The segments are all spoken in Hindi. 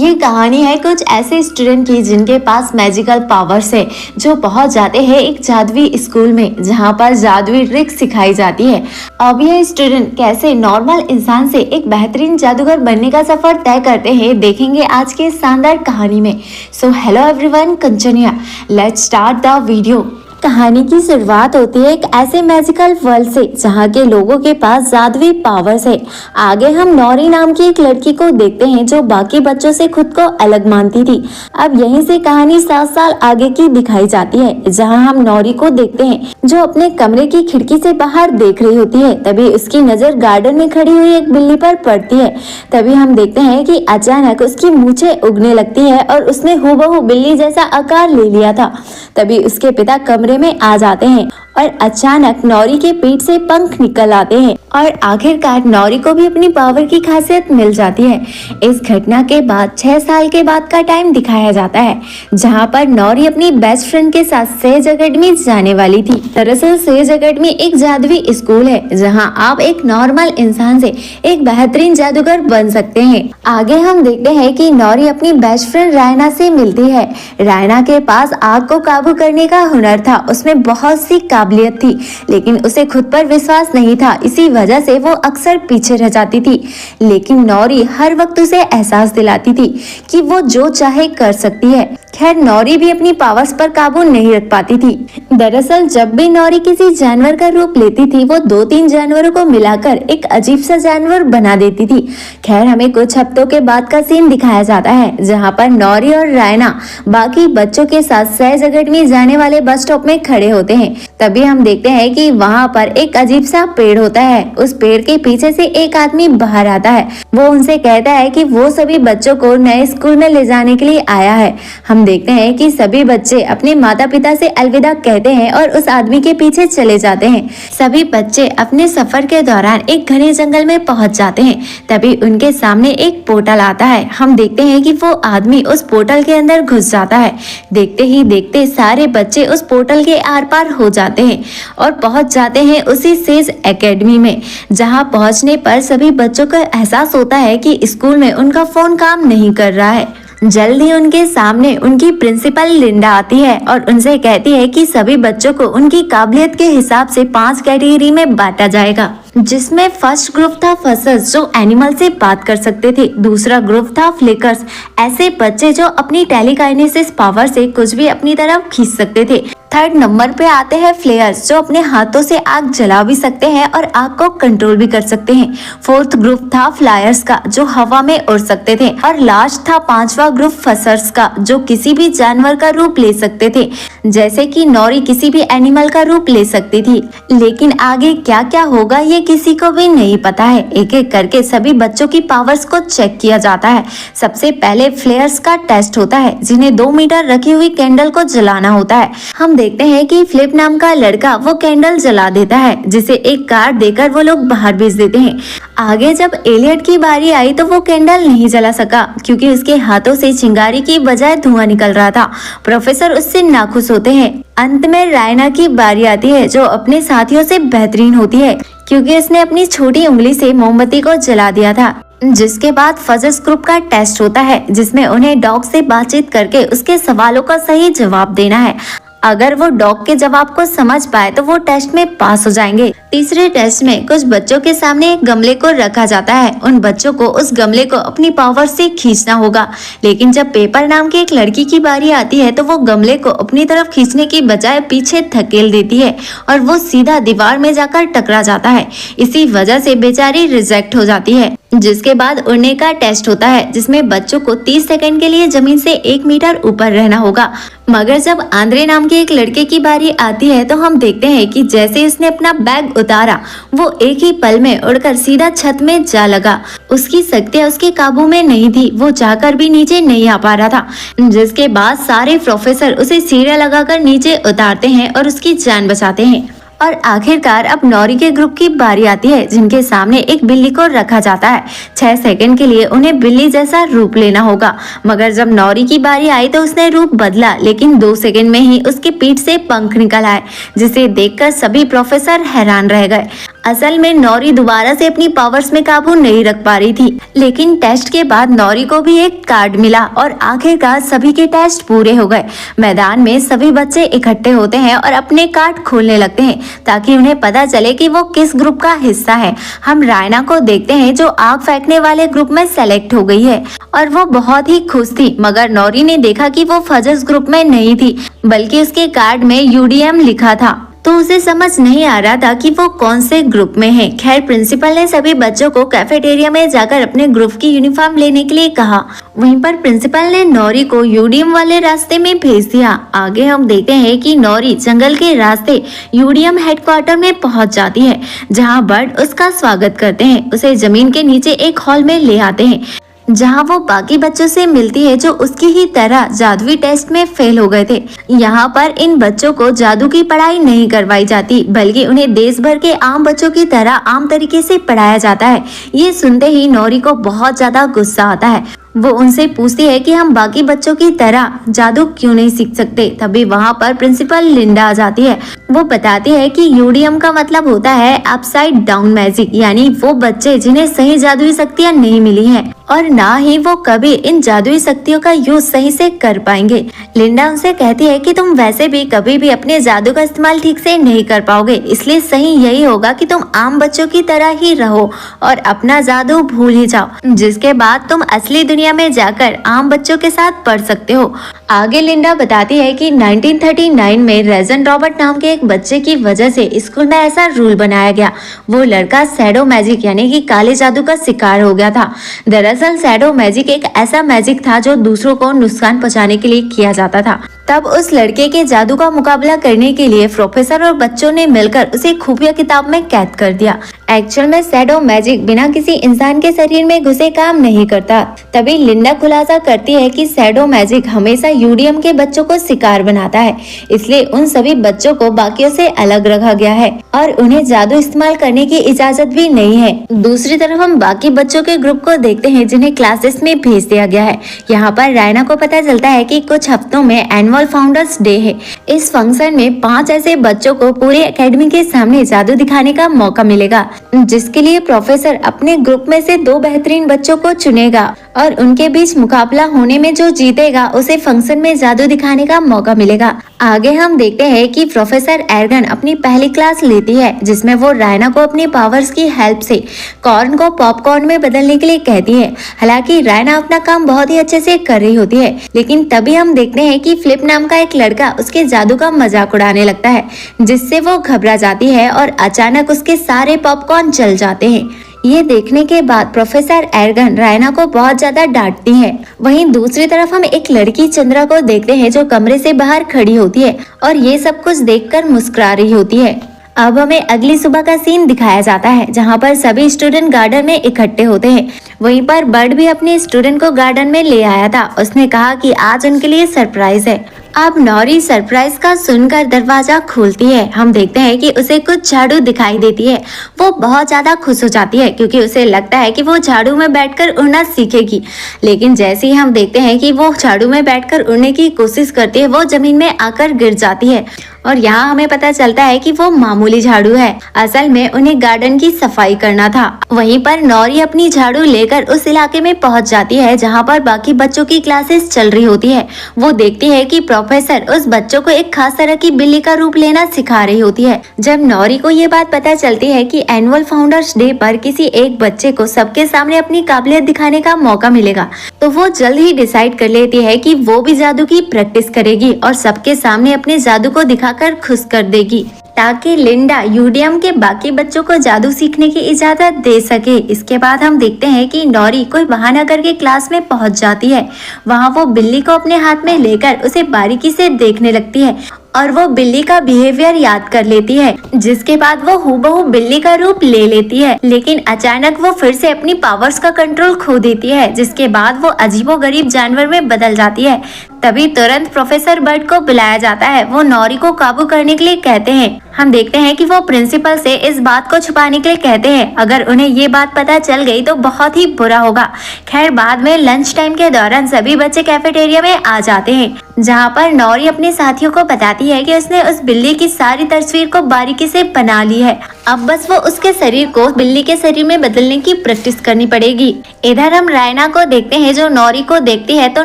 ये कहानी है कुछ ऐसे स्टूडेंट की जिनके पास मैजिकल पावर्स है, जो पहुंच जाते हैं एक जादुई स्कूल में जहां पर जादुई ट्रिक सिखाई जाती है। अब ये स्टूडेंट कैसे नॉर्मल इंसान से एक बेहतरीन जादूगर बनने का सफर तय करते हैं, देखेंगे आज के शानदार कहानी में। So hello everyone, Kanchaniya, let's start the video. कहानी की शुरुआत होती है एक ऐसे मैजिकल वर्ल्ड से जहाँ के लोगों के पास जादुई पावर्स है। आगे हम नौरी नाम की एक लड़की को देखते हैं जो बाकी बच्चों से खुद को अलग मानती थी। अब यहीं से कहानी 7 साल आगे की दिखाई जाती है, जहाँ हम नौरी को देखते हैं जो अपने कमरे की खिड़की से बाहर देख रही होती है। तभी उसकी नजर गार्डन में खड़ी हुई एक बिल्ली पर पड़ती है। तभी हम देखते हैं कि अचानक उसकी मूछें उगने लगती है और उसने हूबहू बिल्ली जैसा आकार ले लिया था। तभी उसके पिता कमरे में आ जाते हैं और अचानक नौरी के पेट से पंख निकल आते हैं और आखिरकार नौरी को भी अपनी पावर की खासियत मिल जाती है। इस घटना के बाद 6 साल के बाद का टाइम दिखाया जाता है, जहां पर नौरी अपनी बेस्ट फ्रेंड के साथ सेज अकेडमी जाने वाली थी। दरअसल सेज अकेडमी एक जादुई स्कूल है जहां आप एक नॉर्मल इंसान से एक बेहतरीन जादूगर बन सकते हैं। आगे हम देखते हैं कि नौरी अपनी बेस्ट फ्रेंड रायना से मिलती है। रायना के पास आग को काबू करने का हुनर था, उसमें बहुत सी काबिलियत थी, लेकिन उसे खुद पर विश्वास नहीं था। इसी वजह से वो अक्सर पीछे रह जाती थी। लेकिन नौरी हर वक्त उसे एहसास दिलाती थी कि वो जो चाहे कर सकती है। खैर, नौरी भी अपनी पावर्स पर काबू नहीं रख पाती थी। दरअसल जब भी नौरी किसी जानवर का रूप लेती थी, वो 2-3 जानवरों को मिलाकर एक अजीब सा जानवर बना देती थी। खैर, हमें कुछ हफ्तों के बाद का सीन दिखाया जाता है, जहाँ पर नौरी और रायना बाकी बच्चों के साथ सेज अकेडमी जाने वाले बस स्टॉप में खड़े होते हैं। तभी हम देखते हैं कि वहाँ पर एक अजीब सा पेड़ होता है। उस पेड़ के पीछे से एक आदमी बाहर आता है। वो उनसे कहता है कि वो सभी बच्चों को नए स्कूल में ले जाने के लिए आया है। हम देखते हैं कि सभी बच्चे अपने माता पिता से अलविदा कहते हैं और उस आदमी के पीछे चले जाते हैं। सभी बच्चे अपने सफर के दौरान एक घने जंगल में पहुंच जाते हैं। तभी उनके सामने एक पोर्टल आता है। हम देखते हैं कि वो आदमी उस पोर्टल के अंदर घुस जाता है। देखते ही देखते सारे बच्चे उस पोर्टल के आर पार हो जाते हैं और पहुंच जाते हैं उसी सेज एकेडमी में, जहां पहुंचने पर सभी बच्चों को एहसास होता है कि स्कूल में उनका फोन काम नहीं कर रहा है। जल्द ही उनके सामने उनकी प्रिंसिपल लिंडा आती है और उनसे कहती है कि सभी बच्चों को उनकी काबिलियत के हिसाब से 5 कैटेगरी में बांटा जाएगा, जिसमें फर्स्ट ग्रुप था फसर्स, जो एनिमल से बात कर सकते थे। दूसरा ग्रुप था फ्लिकर्स, ऐसे बच्चे जो अपनी टेलीकाइनेसिस पावर से कुछ भी अपनी तरफ खींच सकते थे। थर्ड नंबर पे आते हैं फ्लेयर्स, जो अपने हाथों से आग जला भी सकते हैं और आग को कंट्रोल भी कर सकते हैं। फोर्थ ग्रुप था फ्लायर्स का, जो हवा में उड़ सकते थे। और लास्ट था 5वां ग्रुप फसर्स का, जो किसी भी जानवर का रूप ले सकते थे, जैसे कि नौरी किसी भी एनिमल का रूप ले सकती थी। लेकिन आगे क्या क्या होगा ये किसी को भी नहीं पता है। एक एक करके सभी बच्चों की पावर्स को चेक किया जाता है। सबसे पहले फ्लेयर्स का टेस्ट होता है, जिन्हें 2 मीटर रखी हुई कैंडल को जलाना होता है। हम देखते हैं कि फ्लिप नाम का लड़का वो कैंडल जला देता है, जिसे एक कार्ड देकर वो लोग बाहर भेज देते हैं। आगे जब एलियट की बारी आई तो वो कैंडल नहीं जला सका, क्योंकि उसके हाथों से चिंगारी की बजाय धुआं निकल रहा था। प्रोफेसर उससे नाखुश होते हैं। अंत में रायना की बारी आती है, जो अपने साथियों से बेहतरीन होती है, क्योंकि उसने अपनी छोटी उंगली से मोमबत्ती को जला दिया था। जिसके बाद फजर्स ग्रुप का टेस्ट होता है, जिसमें उन्हें डॉग से बातचीत करके उसके सवालों का सही जवाब देना है। अगर वो डॉग के जवाब को समझ पाए तो वो टेस्ट में पास हो जाएंगे। तीसरे टेस्ट में कुछ बच्चों के सामने एक गमले को रखा जाता है। उन बच्चों को उस गमले को अपनी पावर से खींचना होगा। लेकिन जब पेपर नाम की एक लड़की की बारी आती है तो वो गमले को अपनी तरफ खींचने की बजाय पीछे धकेल देती है और वो सीधा दीवार में जाकर टकरा जाता है। इसी वजह से बेचारी रिजेक्ट हो जाती है। जिसके बाद उड़ने का टेस्ट होता है, जिसमें बच्चों को 30 सेकंड के लिए जमीन से 1 मीटर ऊपर रहना होगा। मगर जब आंद्रे नाम के एक लड़के की बारी आती है तो हम देखते हैं कि जैसे उसने अपना बैग उतारा, वो एक ही पल में उड़कर सीधा छत में जा लगा। उसकी शक्तियां उसके काबू में नहीं थी, वो चाहकर भी नीचे नहीं आ पा रहा था। जिसके बाद सारे प्रोफेसर उसे सीढ़ियां लगाकर नीचे उतारते हैं और उसकी जान बचाते हैं। और आखिरकार अब नौरी के ग्रुप की बारी आती है, जिनके सामने एक बिल्ली को रखा जाता है। 6 सेकंड के लिए उन्हें बिल्ली जैसा रूप लेना होगा। मगर जब नौरी की बारी आई तो उसने रूप बदला, लेकिन 2 सेकंड में ही उसके पीठ से पंख निकल आए, जिसे देखकर सभी प्रोफेसर हैरान रह गए। असल में नौरी दोबारा से अपनी पावर्स में काबू नहीं रख पा रही थी, लेकिन टेस्ट के बाद नौरी को भी एक कार्ड मिला और आखिरकार सभी के टेस्ट पूरे हो गए। मैदान में सभी बच्चे इकट्ठे होते हैं और अपने कार्ड खोलने लगते हैं ताकि उन्हें पता चले कि वो किस ग्रुप का हिस्सा है। हम रायना को देखते हैं जो आग फेंकने वाले ग्रुप में सेलेक्ट हो गई है और वो बहुत ही खुश थी, मगर नौरी ने देखा कि वो फजस ग्रुप में नहीं थी बल्कि उसके कार्ड में यूडीएम लिखा था, तो उसे समझ नहीं आ रहा था कि वो कौन से ग्रुप में है। खैर, प्रिंसिपल ने सभी बच्चों को कैफेटेरिया में जाकर अपने ग्रुप की यूनिफॉर्म लेने के लिए कहा। वहीं पर प्रिंसिपल ने नौरी को यूडीएम वाले रास्ते में भेज दिया। आगे हम देखते हैं कि नौरी जंगल के रास्ते यूडीएम हेडक्वार्टर में पहुंच जाती है, जहां बर्ड उसका स्वागत करते हैं। उसे जमीन के नीचे एक हॉल में ले आते हैं जहां वो बाकी बच्चों से मिलती है जो उसकी ही तरह जादुई टेस्ट में फेल हो गए थे। यहाँ पर इन बच्चों को जादू की पढ़ाई नहीं करवाई जाती बल्कि उन्हें देश भर के आम बच्चों की तरह आम तरीके से पढ़ाया जाता है। ये सुनते ही नौरी को बहुत ज्यादा गुस्सा आता है। वो उनसे पूछती है कि हम बाकी बच्चों की तरह जादू क्यों नहीं सीख सकते। तभी वहाँ पर प्रिंसिपल लिंडा आ जाती है। वो बताती है कि यूडीएम का मतलब होता है अपसाइड डाउन मैजिक, यानी वो बच्चे जिन्हें सही जादुई शक्तियाँ नहीं मिली हैं और ना ही वो कभी इन जादुई शक्तियों का यूज सही से कर पाएंगे। लिंडा उनसे कहती है कि तुम वैसे भी कभी भी अपने जादू का इस्तेमाल ठीक से नहीं कर पाओगे, इसलिए सही यही होगा कि तुम आम बच्चों की तरह ही रहो और अपना जादू भूल ही जाओ, जिसके बाद तुम असली दुनिया में जाकर आम बच्चों के साथ पढ़ सकते हो। आगे लिंडा बताती है कि 1939 में रेजन रॉबर्ट नाम के एक बच्चे की वजह से स्कूल में ऐसा रूल बनाया गया। वो लड़का शैडो मैजिक यानी कि काले जादू का शिकार हो गया था। दरअसल शैडो मैजिक एक ऐसा मैजिक था जो दूसरों को नुकसान पहुंचाने के लिए किया जाता था। तब उस लड़के के जादू का मुकाबला करने के लिए प्रोफेसर और बच्चों ने मिलकर उसे खुफिया किताब में कैद कर दिया। एक्चुअल में शैडो मैजिक बिना किसी इंसान के शरीर में घुसे काम नहीं करता। तभी लिंडा खुलासा करती है कि शैडो मैजिक हमेशा यूडीएम के बच्चों को शिकार बनाता है, इसलिए उन सभी बच्चों को बाकियों से अलग रखा गया है और उन्हें जादू इस्तेमाल करने की इजाजत भी नहीं है। दूसरी तरफ हम बाकी बच्चों के ग्रुप को देखते हैं जिन्हें क्लासेस में भेज दिया गया है। यहाँ पर रायना को पता चलता है कि कुछ हफ्तों में एनुअल फाउंडर्स डे है। इस फंक्शन में 5 ऐसे बच्चों को पूरे एकेडमी के सामने जादू दिखाने का मौका मिलेगा, जिसके लिए प्रोफेसर अपने ग्रुप में से 2 बेहतरीन बच्चों को चुनेगा और उनके बीच मुकाबला होने में जो जीतेगा उसे फंक्शन में जादू दिखाने का मौका मिलेगा। आगे हम देखते हैं कि प्रोफेसर एर्गन अपनी पहली क्लास लेती है, जिसमें वो रायना को अपनी पावर्स की हेल्प से कॉर्न को पॉपकॉर्न में बदलने के लिए कहती है। हालांकि रायना अपना काम बहुत ही अच्छे से कर रही होती है, लेकिन तभी हम देखते हैं कि फ्लिप नाम का एक लड़का उसके जादू का मजाक उड़ाने लगता है, जिससे वो घबरा जाती है और अचानक उसके सारे पॉपकॉर्न जल जाते हैं। ये देखने के बाद प्रोफेसर एर्गन रायना को बहुत ज्यादा डांटती है। वहीं दूसरी तरफ हम एक लड़की चंद्रा को देखते हैं जो कमरे से बाहर खड़ी होती है और ये सब कुछ देखकर मुस्कुरा रही होती है। अब हमें अगली सुबह का सीन दिखाया जाता है जहाँ पर सभी स्टूडेंट गार्डन में इकट्ठे होते हैं। वहीं पर बर्ड भी अपने स्टूडेंट को गार्डन में ले आया था। उसने कहा कि आज उनके लिए सरप्राइज है। अब नौरी सरप्राइज का सुनकर दरवाजा खोलती है। हम देखते हैं कि उसे कुछ झाड़ू दिखाई देती है। वो बहुत ज्यादा खुश हो जाती है क्योंकि उसे लगता है कि वो झाड़ू में बैठकर उड़ना सीखेगी, लेकिन जैसे ही हम देखते हैं कि वो झाड़ू में बैठकर उड़ने की कोशिश करती है, वो जमीन में आकर गिर जाती है और यहाँ हमें पता चलता है कि वो मामूली झाड़ू है। असल में उन्हें गार्डन की सफाई करना था। वहीं पर नौरी अपनी झाड़ू लेकर उस इलाके में पहुंच जाती है जहाँ पर बाकी बच्चों की क्लासेस चल रही होती है। वो देखती है कि प्रोफेसर उस बच्चों को एक खास तरह की बिल्ली का रूप लेना सिखा रही होती है। जब नौरी को ये बात पता चलती है कि एनुअल फाउंडर्स डे पर किसी एक बच्चे को सबके सामने अपनी काबिलियत दिखाने का मौका मिलेगा, तो वो जल्द ही डिसाइड कर लेती है कि वो भी जादू की प्रैक्टिस करेगी और सबके सामने अपने जादू को दिखाकर खुश कर देगी, ताकि लिंडा यूडीएम के बाकी बच्चों को जादू सीखने की इजाजत दे सके। इसके बाद हम देखते हैं कि नौरी कोई बहाना करके क्लास में पहुंच जाती है। वहां वो बिल्ली को अपने हाथ में लेकर उसे बारीकी से देखने लगती है और वो बिल्ली का बिहेवियर याद कर लेती है, जिसके बाद वो हूबहू बिल्ली का रूप ले लेती है। लेकिन अचानक वो फिर से अपनी पावर्स का कंट्रोल खो देती है, जिसके बाद वो अजीबोगरीब जानवर में बदल जाती है। तभी तुरंत प्रोफेसर बर्ड को बुलाया जाता है। वो नौरी को काबू करने के लिए कहते हैं। हम देखते हैं कि वो प्रिंसिपल से इस बात को छुपाने के लिए कहते हैं। अगर उन्हें ये बात पता चल गई तो बहुत ही बुरा होगा। खैर, बाद में लंच टाइम के दौरान सभी बच्चे कैफेटेरिया में आ जाते हैं, जहाँ पर नौरी अपने साथियों को बताती है कि उसने उस बिल्ली की सारी तस्वीर को बारीकी से बना ली है। अब बस वो उसके शरीर को बिल्ली के शरीर में बदलने की प्रैक्टिस करनी पड़ेगी। इधर हम रायना को देखते हैं जो नौरी को देखती है तो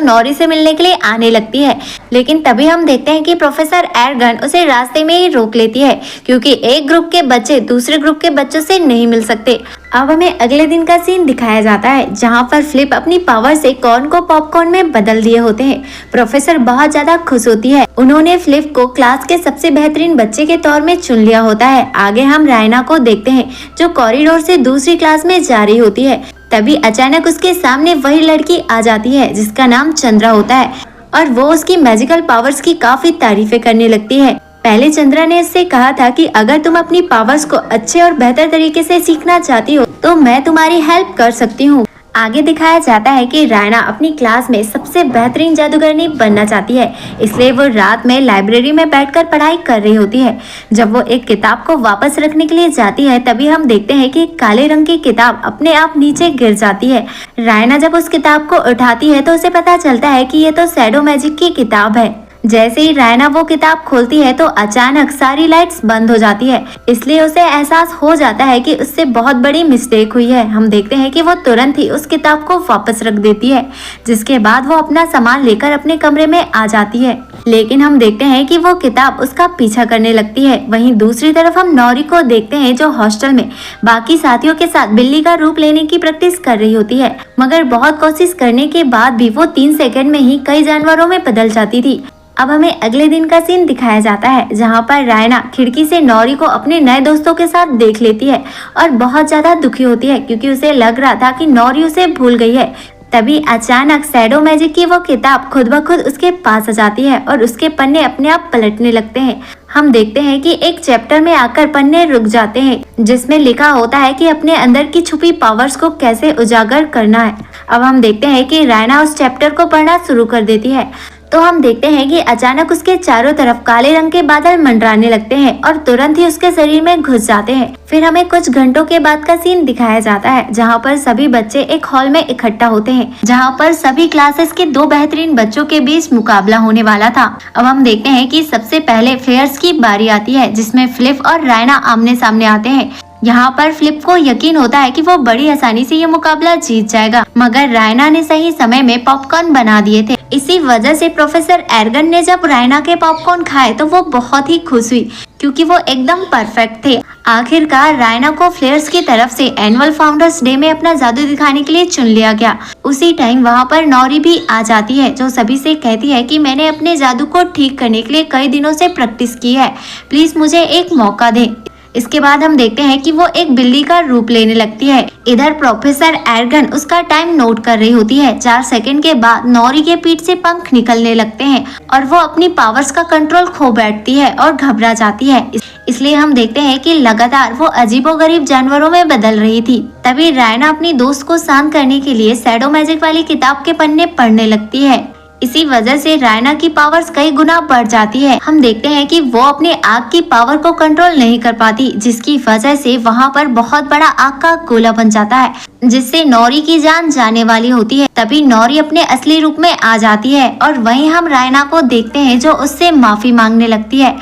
नौरी से मिलने के लिए आने लगती है, लेकिन तभी हम देखते हैं कि प्रोफेसर एरगन उसे रास्ते में ही रोक लेती है क्योंकि एक ग्रुप के बच्चे दूसरे ग्रुप के बच्चों से नहीं मिल सकते। अब हमें अगले दिन का सीन दिखाया जाता है जहाँ पर फ्लिप अपनी पावर से कॉर्न को पॉपकॉर्न में बदल दिए होते हैं। प्रोफेसर बहुत ज्यादा खुश होती है, उन्होंने फ्लिप को क्लास के सबसे बेहतरीन बच्चे के तौर में चुन लिया होता है। आगे हम रायना को देखते हैं जो कॉरिडोर से दूसरी क्लास में जा रही होती है। तभी अचानक उसके सामने वही लड़की आ जाती है जिसका नाम चंद्रा होता है और वो उसकी मैजिकल पावर्स की काफी तारीफें करने लगती है। पहले चंद्रा ने इससे कहा था कि अगर तुम अपनी पावर्स को अच्छे और बेहतर तरीके से सीखना चाहती हो तो मैं तुम्हारी हेल्प कर सकती हूँ। आगे दिखाया जाता है कि रायना अपनी क्लास में सबसे बेहतरीन जादूगरनी बनना चाहती है, इसलिए वो रात में लाइब्रेरी में बैठकर पढ़ाई कर रही होती है। जब वो एक किताब को वापस रखने के लिए जाती है तभी हम देखते हैं कि काले रंग की किताब अपने आप नीचे गिर जाती है। रायना जब उस किताब को उठाती है तो उसे पता चलता है कि ये तो शैडो मैजिक की किताब है। जैसे ही रायना वो किताब खोलती है तो अचानक सारी लाइट्स बंद हो जाती है, इसलिए उसे एहसास हो जाता है कि उससे बहुत बड़ी मिस्टेक हुई है। हम देखते हैं कि वो तुरंत ही उस किताब को वापस रख देती है, जिसके बाद वो अपना सामान लेकर अपने कमरे में आ जाती है। लेकिन हम देखते हैं कि वो किताब उसका पीछा करने लगती है। वहीं दूसरी तरफ हम नौरी को देखते हैं जो हॉस्टल में बाकी साथियों के साथ बिल्ली का रूप लेने की प्रैक्टिस कर रही होती है, मगर बहुत कोशिश करने के बाद भी वो 3 सेकंड में ही कई जानवरों में बदल जाती थी। अब हमें अगले दिन का सीन दिखाया जाता है जहाँ पर रायना खिड़की से नौरी को अपने नए दोस्तों के साथ देख लेती है और बहुत ज्यादा दुखी होती है क्योंकि उसे लग रहा था कि नौरी उसे भूल गई है। तभी अचानक शैडो मैजिक की वो किताब खुद ब खुद उसके पास आ जाती है और उसके पन्ने अपने आप पलटने लगते हैं। हम देखते हैं कि एक चैप्टर में आकर पन्ने रुक जाते हैं जिसमें लिखा होता है कि अपने अंदर की छुपी पावर्स को कैसे उजागर करना है। अब हम देखते हैं कि रायना उस चैप्टर को पढ़ना शुरू कर देती है तो हम देखते हैं कि अचानक उसके चारों तरफ काले रंग के बादल मंडराने लगते हैं और तुरंत ही उसके शरीर में घुस जाते हैं। फिर हमें कुछ घंटों के बाद का सीन दिखाया जाता है जहाँ पर सभी बच्चे एक हॉल में इकट्ठा होते हैं जहाँ पर सभी क्लासेस के 2 बेहतरीन बच्चों के बीच मुकाबला होने वाला था। अब हम देखते हैं कि सबसे पहले फेयर्स की बारी आती है जिसमें फ्लिप और रायना आमने सामने आते हैं। यहाँ पर फ्लिप को यकीन होता है कि वो बड़ी आसानी से ये मुकाबला जीत जाएगा, मगर रायना ने सही समय में पॉपकॉर्न बना दिए थे। इसी वजह से प्रोफेसर एरगन ने जब रायना के पॉपकॉर्न खाए तो वो बहुत ही खुश हुई क्योंकि वो एकदम परफेक्ट थे। आखिरकार रायना को फ्लेयर्स की तरफ से एनुअल फाउंडर्स डे में अपना जादू दिखाने के लिए चुन लिया गया। उसी टाइम वहाँ पर नौरी भी आ जाती है जो सभी से कहती है कि मैंने अपने जादू को ठीक करने के लिए कई दिनों से प्रैक्टिस की है, प्लीज मुझे एक मौका दें। इसके बाद हम देखते हैं कि वो एक बिल्ली का रूप लेने लगती है। इधर प्रोफेसर एरगन उसका टाइम नोट कर रही होती है। 4 सेकंड के बाद नौरी के पीठ से पंख निकलने लगते हैं और वो अपनी पावर्स का कंट्रोल खो बैठती है और घबरा जाती है। इसलिए हम देखते हैं कि लगातार वो अजीबोगरीब जानवरों में बदल रही थी। तभी रायना अपनी दोस्त को शांत करने के लिए शैडो मैजिक वाली किताब के पन्ने पढ़ने लगती है। इसी वजह से रायना की पावर्स कई गुना बढ़ जाती है। हम देखते हैं कि वो अपने आग की पावर को कंट्रोल नहीं कर पाती, जिसकी वजह से वहाँ पर बहुत बड़ा आग का गोला बन जाता है जिससे नौरी की जान जाने वाली होती है। तभी नौरी अपने असली रूप में आ जाती है और वहीं हम रायना को देखते हैं जो उससे माफी मांगने लगती है।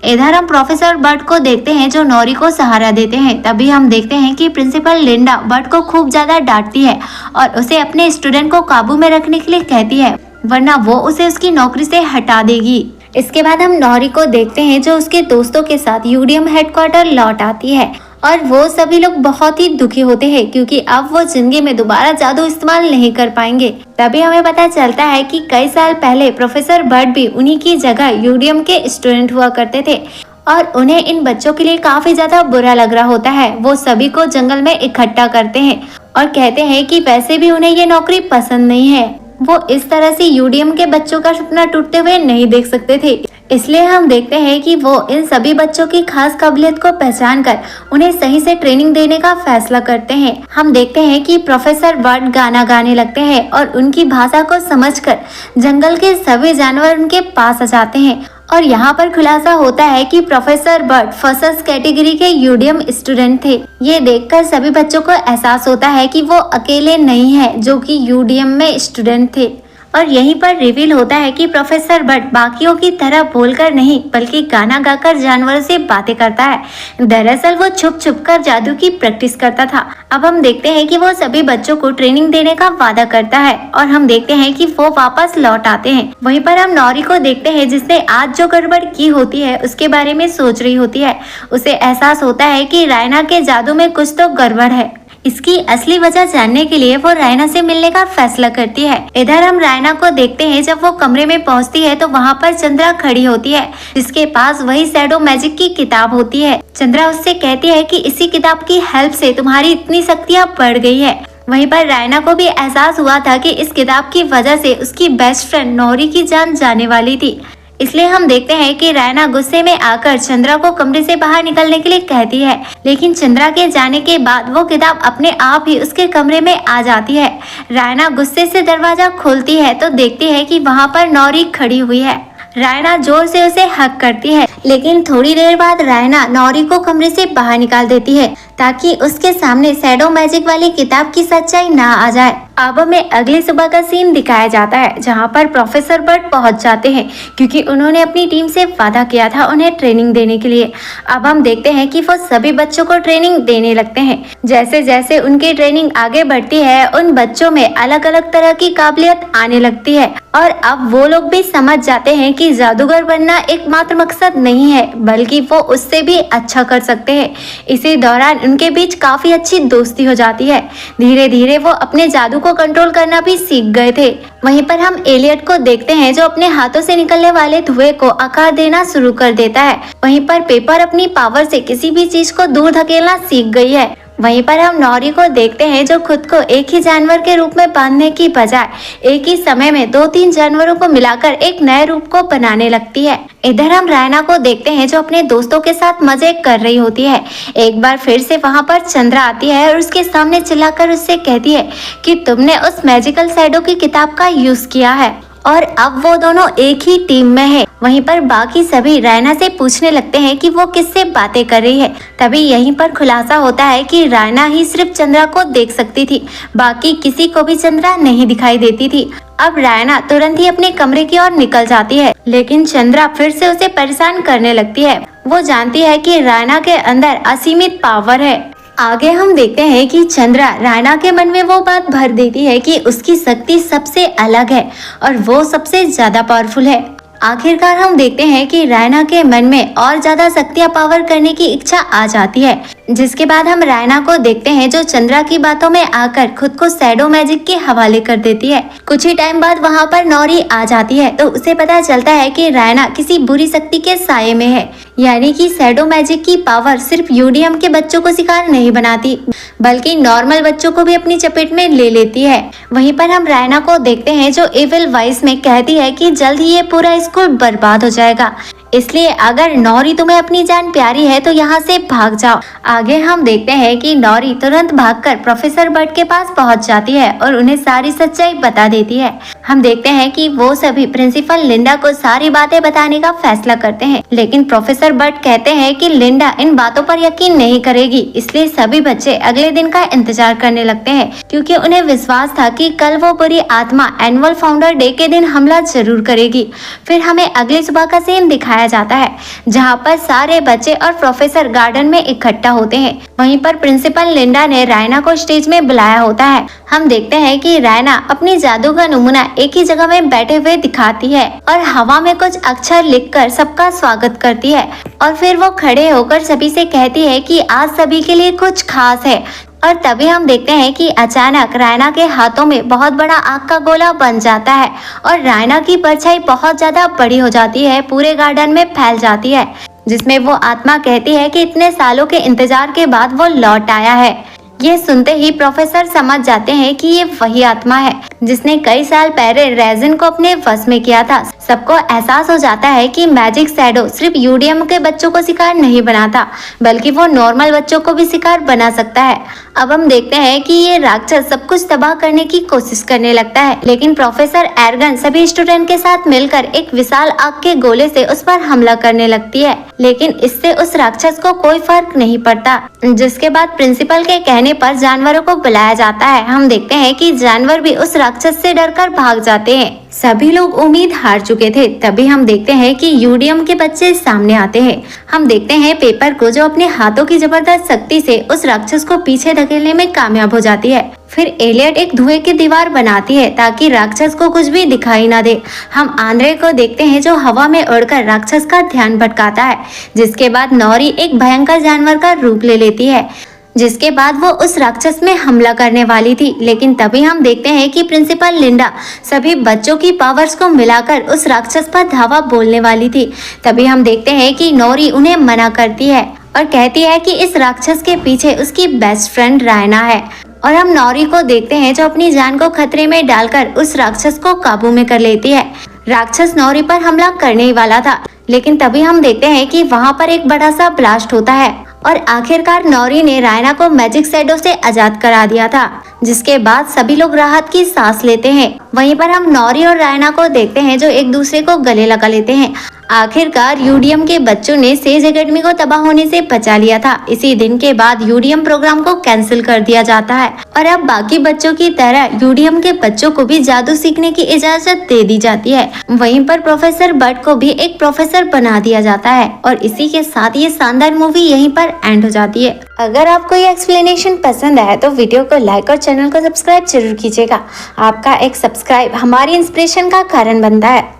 इधर हम प्रोफेसर बर्ड को देखते हैं जो नौरी को सहारा देते हैं। तभी हम देखते हैं कि प्रिंसिपल लिंडा बर्ड को खूब ज्यादा डांटती है और उसे अपने स्टूडेंट को काबू में रखने के लिए कहती है, वरना वो उसे उसकी नौकरी से हटा देगी। इसके बाद हम नौरी को देखते हैं जो उसके दोस्तों के साथ यूडीएम हेडक्वार्टर लौट आती है और वो सभी लोग बहुत ही दुखी होते हैं क्योंकि अब वो जिंदगी में दोबारा जादू इस्तेमाल नहीं कर पाएंगे। तभी हमें पता चलता है कि कई साल पहले प्रोफेसर बर्ड भी उन्हीं की जगह यूडीएम के स्टूडेंट हुआ करते थे और उन्हें इन बच्चों के लिए काफी ज्यादा बुरा लग रहा होता है। वो सभी को जंगल में इकट्ठा करते हैं और कहते हैं कि वैसे भी उन्हें ये नौकरी पसंद नहीं है, वो इस तरह से यूडीएम के बच्चों का सपना टूटते हुए नहीं देख सकते थे। इसलिए हम देखते हैं कि वो इन सभी बच्चों की खास काबिलियत को पहचान कर उन्हें सही से ट्रेनिंग देने का फैसला करते हैं। हम देखते हैं कि प्रोफेसर बर्ड गाना गाने लगते हैं और उनकी भाषा को समझकर जंगल के सभी जानवर उनके पास आ जाते हैं और यहाँ पर खुलासा होता है कि प्रोफेसर बर्ड फर्स्ट कैटेगरी के यूडीएम स्टूडेंट थे। ये देखकर सभी बच्चों को एहसास होता है कि वो अकेले नहीं है जो कि यूडीएम में स्टूडेंट थे। और यहीं पर रिवील होता है कि प्रोफेसर बट बाकियों की तरह बोलकर नहीं बल्कि गाना गाकर जानवरों से बातें करता है। दरअसल वो छुप छुप कर जादू की प्रैक्टिस करता था। अब हम देखते हैं कि वो सभी बच्चों को ट्रेनिंग देने का वादा करता है और हम देखते हैं कि वो वापस लौट आते हैं। वहीं पर हम नौरी को देखते हैं जिसने आज जो गड़बड़ की होती है उसके बारे में सोच रही होती है। उसे एहसास होता है कि रायना के जादू में कुछ तो गड़बड़ है। इसकी असली वजह जानने के लिए वो रायना से मिलने का फैसला करती है। इधर हम रायना को देखते हैं जब वो कमरे में पहुंचती है तो वहाँ पर चंद्रा खड़ी होती है जिसके पास वही शैडो मैजिक की किताब होती है। चंद्रा उससे कहती है कि इसी किताब की हेल्प से तुम्हारी इतनी शक्तियाँ बढ़ गई है। वहीं पर रायना को भी एहसास हुआ था कि इस किताब की वजह से उसकी बेस्ट फ्रेंड नौरी की जान जाने वाली थी। इसलिए हम देखते हैं कि रायना गुस्से में आकर चंद्रा को कमरे से बाहर निकलने के लिए कहती है, लेकिन चंद्रा के जाने के बाद वो किताब अपने आप ही उसके कमरे में आ जाती है। रायना गुस्से से दरवाजा खोलती है तो देखती है कि वहाँ पर नौरी खड़ी हुई है। रायना जोर से उसे हक करती है, लेकिन थोड़ी देर बाद रायना नौरी को कमरे से बाहर निकाल देती है ताकि उसके सामने शैडो मैजिक वाली किताब की सच्चाई ना आ जाए। अब हमें अगली सुबह का सीन दिखाया जाता है जहां पर प्रोफेसर बट पहुंच जाते हैं क्योंकि उन्होंने अपनी टीम से वादा किया था उन्हें ट्रेनिंग देने के लिए। अब हम देखते हैं कि वो सभी बच्चों को ट्रेनिंग देने लगते हैं। जैसे जैसे उनकी ट्रेनिंग आगे बढ़ती है उन बच्चों में अलग अलग तरह की काबिलियत आने लगती है और अब वो लोग भी समझ जाते हैं कि जादूगर बनना एकमात्र मकसद नहीं है बल्कि वो उससे भी अच्छा कर सकते हैं। इसी दौरान उनके बीच काफी अच्छी दोस्ती हो जाती है। धीरे धीरे वो अपने जादू को कंट्रोल करना भी सीख गए थे। वहीं पर हम एलियट को देखते हैं जो अपने हाथों से निकलने वाले धुएं को आकार देना शुरू कर देता है। वहीं पर पेपर अपनी पावर से किसी भी चीज को दूर धकेलना सीख गई है। वहीं पर हम नौरी को देखते हैं जो खुद को एक ही जानवर के रूप में बांधने की बजाय एक ही समय में 2-3 जानवरों को मिलाकर एक नए रूप को बनाने लगती है। इधर हम रायना को देखते हैं जो अपने दोस्तों के साथ मजे कर रही होती है। एक बार फिर से वहां पर चंद्रा आती है और उसके सामने चिल्लाकर उससे कहती है कि तुमने उस मैजिकल शैडो की किताब का यूज किया है और अब वो दोनों एक ही टीम में है। वहीं पर बाकी सभी रायना से पूछने लगते हैं कि वो किससे बातें कर रही है। तभी यहीं पर खुलासा होता है कि रायना ही सिर्फ चंद्रा को देख सकती थी, बाकी किसी को भी चंद्रा नहीं दिखाई देती थी। अब रायना तुरंत ही अपने कमरे की ओर निकल जाती है, लेकिन चंद्रा फिर से उसे परेशान करने लगती है। वो जानती है कि रायना के अंदर असीमित पावर है। आगे हम देखते हैं कि चंद्रा रायना के मन में वो बात भर देती है कि उसकी शक्ति सबसे अलग है और वो सबसे ज्यादा पावरफुल है। आखिरकार हम देखते हैं कि रायना के मन में और ज्यादा शक्तियां पावर करने की इच्छा आ जाती है, जिसके बाद हम रायना को देखते हैं जो चंद्रा की बातों में आकर खुद को शैडो मैजिक के हवाले कर देती है। कुछ ही टाइम बाद वहां पर नौरी आ जाती है तो उसे पता चलता है कि रायना किसी बुरी शक्ति के साये में है, यानी कि शैडो मैजिक की पावर सिर्फ यूडीएम के बच्चों को शिकार नहीं बनाती बल्कि नॉर्मल बच्चों को भी अपनी चपेट में ले लेती है। वहीं पर हम रायना को देखते हैं जो एविल वॉइस में कहती है कि जल्द ही ये पूरा स्कूल बर्बाद हो जाएगा, इसलिए अगर नौरी तुम्हें अपनी जान प्यारी है तो यहाँ से भाग जाओ। आगे हम देखते हैं कि नौरी तुरंत भागकर प्रोफेसर बट के पास पहुँच जाती है और उन्हें सारी सच्चाई बता देती है। हम देखते हैं कि वो सभी प्रिंसिपल लिंडा को सारी बातें बताने का फैसला करते हैं, लेकिन प्रोफेसर बट कहते हैं कि लिंडा इन बातों पर यकीन नहीं करेगी। इसलिए सभी बच्चे अगले दिन का इंतजार करने लगते हैं क्योंकि उन्हें विश्वास था कि कल वो बुरी आत्मा एनुअल फाउंडर डे के दिन हमला जरूर करेगी। फिर हमें अगली सुबह का सीन दिखाया जाता है जहां पर सारे बच्चे और प्रोफेसर गार्डन में इकट्ठा होते हैं। वहीं पर प्रिंसिपल लिंडा ने रायना को स्टेज में बुलाया होता है। हम देखते हैं कि रायना अपनी जादू का नमूना एक ही जगह में बैठे हुए दिखाती है और हवा में कुछ अक्षर लिखकर सबका स्वागत करती है और फिर वो खड़े होकर सभी से कहती है कि आज सभी के लिए कुछ खास है। और तभी हम देखते हैं कि अचानक रायना के हाथों में बहुत बड़ा आग का गोला बन जाता है और रायना की परछाई बहुत ज्यादा बड़ी हो जाती है, पूरे गार्डन में फैल जाती है, जिसमें वो आत्मा कहती है कि इतने सालों के इंतजार के बाद वो लौट आया है। ये सुनते ही प्रोफेसर समझ जाते हैं कि ये वही आत्मा है जिसने कई साल पहले रेजिन को अपने वश में किया था। सबको एहसास हो जाता है कि मैजिक शैडो सिर्फ यूडीएम के बच्चों को शिकार नहीं बनाता बल्कि वो नॉर्मल बच्चों को भी शिकार बना सकता है। अब हम देखते हैं कि ये राक्षस सब कुछ तबाह करने की कोशिश करने लगता है, लेकिन प्रोफेसर एरगन सभी स्टूडेंट के साथ मिलकर एक विशाल आग के गोले से उस पर हमला करने लगती है, लेकिन इससे उस राक्षस को कोई फर्क नहीं पड़ता। जिसके बाद प्रिंसिपल के कहने कहने पर जानवरों को बुलाया जाता है। हम देखते हैं कि जानवर भी उस राक्षस से डरकर भाग जाते हैं। सभी लोग उम्मीद हार चुके थे। तभी हम देखते हैं कि यूडियम के बच्चे सामने आते हैं। हम देखते हैं पेपर को, जो अपने हाथों की जबरदस्त शक्ति से उस राक्षस को पीछे धकेलने में कामयाब हो जाती है। फिर एलियट एक धुएं की दीवार बनाती है ताकि राक्षस को कुछ भी दिखाई ना दे। हम आंद्रे को देखते हैं जो हवा में उड़कर राक्षस का ध्यान भटकाता है। जिसके बाद नौरी एक भयंकर जानवर का रूप ले लेती है, जिसके बाद वो उस राक्षस में हमला करने वाली थी। लेकिन तभी हम देखते हैं कि प्रिंसिपल लिंडा सभी बच्चों की पावर्स को मिलाकर उस राक्षस पर धावा बोलने वाली थी। तभी हम देखते हैं कि नौरी उन्हें मना करती है और कहती है कि इस राक्षस के पीछे उसकी बेस्ट फ्रेंड रायना है। और हम नौरी को देखते हैं जो अपनी जान को खतरे में डालकर उस राक्षस को काबू में कर लेती है। राक्षस नौरी पर हमला करने ही वाला था, लेकिन तभी हम देखते हैं कि वहाँ पर एक बड़ा सा ब्लास्ट होता है और आखिरकार नौरी ने रायना को मैजिक शैडो से आजाद करा दिया था। जिसके बाद सभी लोग राहत की सांस लेते हैं। वहीं पर हम नौरी और रायना को देखते हैं जो एक दूसरे को गले लगा लेते हैं। आखिरकार यूडियम के बच्चों ने सेज एकेडमी को तबाह होने से बचा लिया था। इसी दिन के बाद यूडियम प्रोग्राम को कैंसिल कर दिया जाता है और अब बाकी बच्चों की तरह यूडियम के बच्चों को भी जादू सीखने की इजाजत दे दी जाती है। वहीं पर प्रोफेसर बट को भी एक प्रोफेसर बना दिया जाता है और इसी के साथ ये शानदार मूवी यहीं पर एंड हो जाती है। अगर आपको ये एक्सप्लेनेशन पसंद आया तो वीडियो को लाइक और चैनल को सब्सक्राइब जरूर कीजिएगा। आपका एक सब्सक्राइब हमारी इंस्पिरेशन का कारण बनता है।